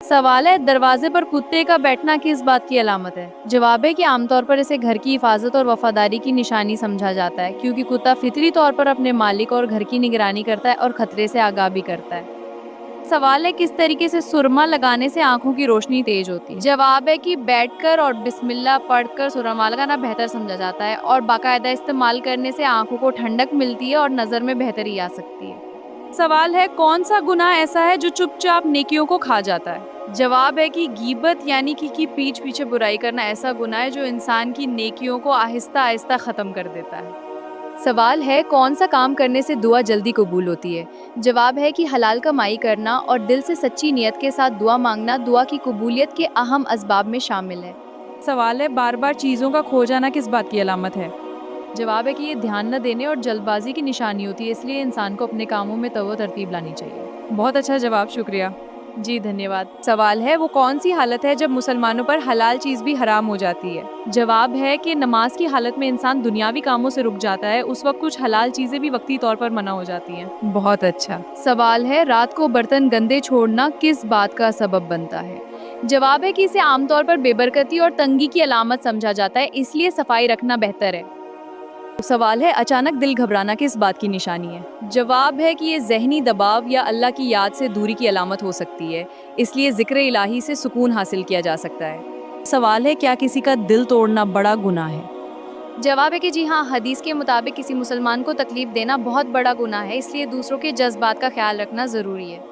सवाल है, दरवाजे पर कुत्ते का बैठना किस बात की अलामत है? जवाब है कि आमतौर पर इसे घर की हिफाजत और वफादारी की निशानी समझा जाता है, क्योंकि कुत्ता फितरी तौर पर अपने मालिक और घर की निगरानी करता है और खतरे से आगाह भी करता है। सवाल है, किस तरीके से सुरमा लगाने से आंखों की रोशनी तेज होती है? जवाब है कि बैठकर और बिस्मिल्लाह पढ़कर सुरमा लगाना बेहतर समझा जाता है और बाकायदा इस्तेमाल करने से आंखों को ठंडक मिलती है और नजर में बेहतरी आ सकती है। सवाल है, कौन सा गुनाह ऐसा है जो चुपचाप नेकियों को खा जाता है? जवाब है कि गीबत यानी कि पीठ पीछे बुराई करना ऐसा गुनाह है जो इंसान की नेकियों को आहिस्ता आहिस्ता खत्म कर देता है। सवाल है, कौन सा काम करने से दुआ जल्दी कबूल होती है? जवाब है कि हलाल कमाई करना और दिल से सच्ची नियत के साथ दुआ मांगना दुआ की कबूलियत के अहम असबाब में शामिल है। सवाल है, बार बार चीज़ों का खो जाना किस बात की अलामत है? जवाब है कि ये ध्यान न देने और जल्दबाजी की निशानी होती है, इसलिए इंसान को अपने कामों में तवो तरतीब लानी चाहिए। बहुत अच्छा जवाब, शुक्रिया। जी धन्यवाद। सवाल है, वो कौन सी हालत है जब मुसलमानों पर हलाल चीज़ भी हराम हो जाती है? जवाब है कि नमाज की हालत में इंसान दुनियावी कामों से रुक जाता है, उस वक्त कुछ हलाल चीज़ें भी वक्ती तौर पर मना हो जाती हैं। बहुत अच्छा। सवाल है, रात को बर्तन गंदे छोड़ना किस बात का सबब बनता है? जवाब है कि इसे आमतौर पर बेबरकती और तंगी की अलामत समझा जाता है, इसलिए सफाई रखना बेहतर है। सवाल है, अचानक दिल घबराना किस बात की निशानी है? जवाब है कि ये ज़हनी दबाव या अल्लाह की याद से दूरी की अलामत हो सकती है, इसलिए ज़िक्र इलाही से सुकून हासिल किया जा सकता है। सवाल है, क्या किसी का दिल तोड़ना बड़ा गुनाह है? जवाब है कि जी हाँ, हदीस के मुताबिक किसी मुसलमान को तकलीफ देना बहुत बड़ा गुनाह है, इसलिए दूसरों के जज्बात का ख्याल रखना ज़रूरी है।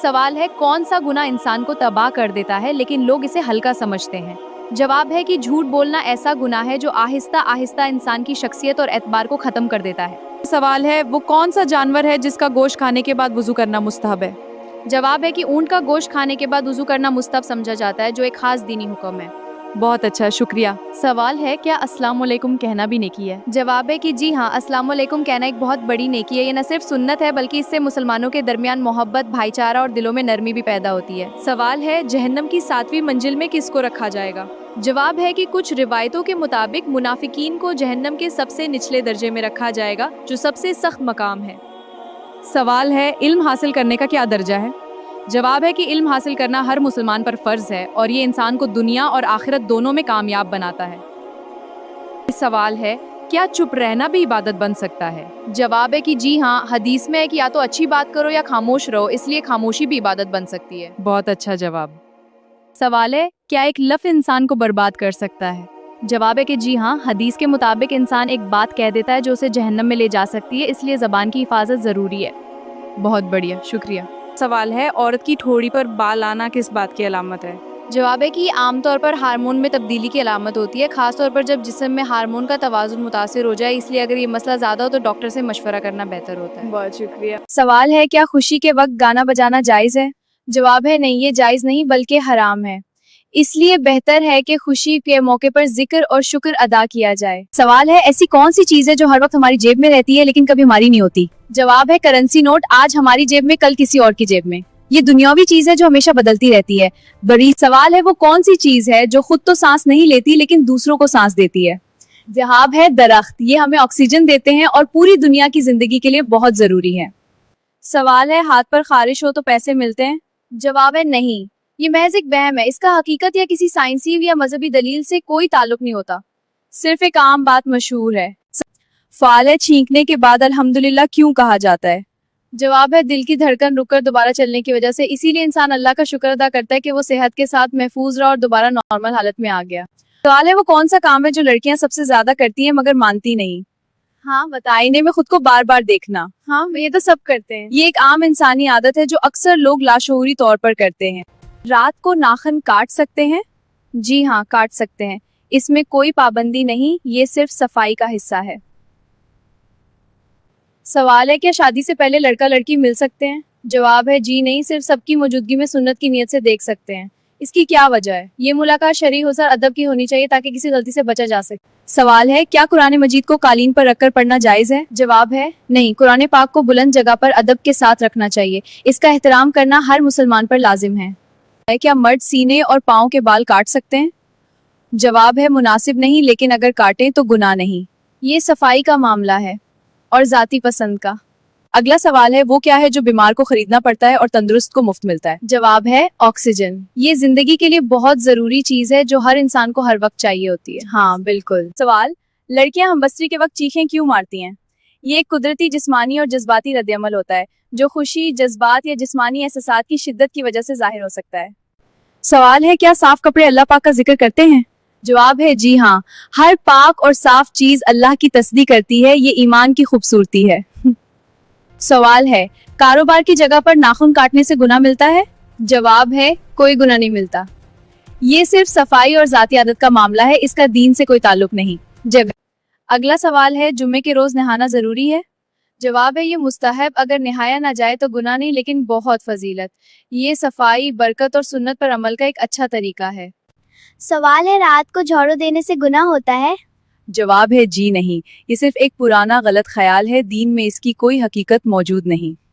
सवाल है, कौन सा गुनाह इंसान को तबाह कर देता है लेकिन लोग इसे हल्का समझते हैं? जवाब है कि झूठ बोलना ऐसा गुनाह है जो आहिस्ता आहिस्ता इंसान की शख्सियत और एतबार को खत्म कर देता है। सवाल है, वो कौन सा जानवर है जिसका गोश्त खाने के बाद वुजू करना मुस्तहब है? जवाब है कि ऊंट का गोश्त खाने के बाद वुजू करना मुस्तहब समझा जाता है, जो एक खास दीनी हुक्म है। बहुत अच्छा, शुक्रिया। सवाल है, क्या अस्सलाम वालेकुम कहना भी नेकी है? जवाब है कि जी हाँ, अस्सलाम वालेकुम कहना एक बहुत बड़ी नेकी है। ये न सिर्फ सुन्नत है बल्कि इससे मुसलमानों के दरमियान मोहब्बत, भाईचारा और दिलों में नरमी भी पैदा होती है। सवाल है, जहन्नम की 7वीं मंजिल में किसको रखा जाएगा? जवाब है कि कुछ रिवायतों के मुताबिक मुनाफिकीन को जहन्नम के सबसे निचले दर्जे में रखा जाएगा, जो सबसे सख्त मकाम है। सवाल है, इल्म हासिल करने का क्या दर्जा है? जवाब है कि इल्म हासिल करना हर मुसलमान पर फर्ज है और ये इंसान को दुनिया और आखिरत दोनों में कामयाब बनाता है। सवाल है, क्या चुप रहना भी इबादत बन सकता है? जवाब है कि जी हाँ, हदीस में है कि या तो अच्छी बात करो या खामोश रहो, इसलिए खामोशी भी इबादत बन सकती है। बहुत अच्छा जवाब। सवाल है, क्या एक लफ्ज़ इंसान को बर्बाद कर सकता है? जवाब है कि जी हाँ, हदीस के मुताबिक इंसान एक बात कह देता है जो उसे जहन्नम में ले जा सकती है, इसलिए ज़बान की हिफाजत ज़रूरी है। बहुत बढ़िया, शुक्रिया। सवाल है, औरत की ठोड़ी पर बाल आना किस बात की अलामत है? जवाब है कि ये आमतौर पर हार्मोन में तब्दीली की अलामत होती है, खासतौर पर जब जिस्म में हार्मोन का तवाज़ुन मुतासिर हो जाए, इसलिए अगर ये मसला ज़्यादा हो तो डॉक्टर से मशवरा करना बेहतर होता है। बहुत शुक्रिया। सवाल है, क्या खुशी के वक्त गाना बजाना जायज़ है? जवाब है नहीं, ये जायज़ नहीं बल्कि हराम है, इसलिए बेहतर है कि खुशी के मौके पर जिक्र और शुक्र अदा किया जाए। सवाल है, ऐसी कौन सी चीज़ है जो हर वक्त हमारी जेब में रहती है लेकिन कभी हमारी नहीं होती? जवाब है, करेंसी नोट। आज हमारी जेब में, कल किसी और की जेब में। ये दुनियावी चीज है जो हमेशा बदलती रहती है। बड़ी सवाल है, वो कौन सी चीज है जो खुद तो सांस नहीं लेती लेकिन दूसरों को सांस देती है? जवाब है, दरख्त। ये हमें ऑक्सीजन देते हैं और पूरी दुनिया की जिंदगी के लिए बहुत जरूरी है। सवाल है, हाथ पर खारिश हो तो पैसे मिलते हैं? जवाब है नहीं, ये महज एक वहम है। इसका हकीकत या किसी साइंसी या मजहबी दलील से कोई ताल्लुक नहीं होता, सिर्फ एक आम बात मशहूर है। सवाल है, छींकने के बाद अल्हम्दुलिल्लाह क्यों कहा जाता है? जवाब है, दिल की धड़कन रुककर दोबारा चलने की वजह से, इसीलिए इंसान अल्लाह का शुक्र अदा करता है कि वो सेहत के साथ महफूज रहा और दोबारा नॉर्मल हालत में आ गया। सवाल है, वो कौन सा काम है जो लड़कियां सबसे ज्यादा करती हैं मगर मानती नहीं? हाँ बता, आईने में खुद को बार बार देखना। हाँ, ये तो सब करते हैं। ये एक आम इंसानी आदत है जो अक्सर लोग लाशऊरी तौर पर करते हैं। रात को नाखून काट सकते हैं? जी हाँ, काट सकते हैं, इसमें कोई पाबंदी नहीं, ये सिर्फ सफाई का हिस्सा है। सवाल है, क्या शादी से पहले लड़का लड़की मिल सकते हैं? जवाब है, जी नहीं, सिर्फ सबकी मौजूदगी में सुन्नत की नियत से देख सकते हैं। इसकी क्या वजह है? ये मुलाकात शरई हो सर अदब की होनी चाहिए ताकि किसी गलती से बचा जा सके। सवाल है, क्या कुरान मजीद को कालीन पर रखकर पढ़ना जायज है? जवाब है नहीं, कुरान पाक को बुलंद जगह पर अदब के साथ रखना चाहिए, इसका एहतराम करना हर मुसलमान पर लाजिम है। क्या मर्द सीने और पाँव के बाल काट सकते हैं? जवाब है, मुनासिब नहीं, लेकिन अगर काटें तो गुनाह नहीं। ये सफाई का मामला है और जाती पसंद का। اگلا سوال ہے وہ کیا ہے جو بیمار کو خریدنا پڑتا ہے اور تندرست کو مفت ملتا ہے؟ جواب ہے آکسیجن۔ یہ زندگی کے لیے بہت ضروری چیز ہے جو ہر انسان کو ہر وقت چاہیے ہوتی ہے۔ ہاں بالکل۔ سوال، لڑکیاں ہم بستری کے وقت چیخیں کیوں مارتی ہیں؟ یہ ایک قدرتی جسمانی اور جذباتی رد عمل ہوتا ہے جو خوشی، جذبات یا جسمانی احساسات کی شدت کی وجہ سے ظاہر ہو سکتا ہے۔ سوال ہے کیا صاف کپڑے اللہ پاک کا ذکر کرتے ہیں؟ جواب ہے جی ہاں، ہر پاک اور صاف چیز اللہ کی تصدیق کرتی ہے، یہ ایمان کی خوبصورتی ہے۔ سوال ہے کاروبار کی جگہ پر ناخن کاٹنے سے گناہ ملتا ہے؟ جواب ہے کوئی گناہ نہیں ملتا۔ یہ صرف صفائی اور ذاتی عادت کا معاملہ ہے، اس کا دین سے کوئی تعلق نہیں۔ اگلا سوال ہے جمعے کے روز نہانا ضروری ہے؟ جواب ہے یہ مستحب، اگر نہایا نہ جائے تو گناہ نہیں لیکن بہت فضیلت۔ یہ صفائی، برکت اور سنت پر عمل کا ایک اچھا طریقہ ہے۔ سوال ہے رات کو جھاڑو دینے سے گناہ ہوتا ہے؟ جواب ہے جی نہیں، یہ صرف ایک پرانا غلط خیال ہے، دین میں اس کی کوئی حقیقت موجود نہیں۔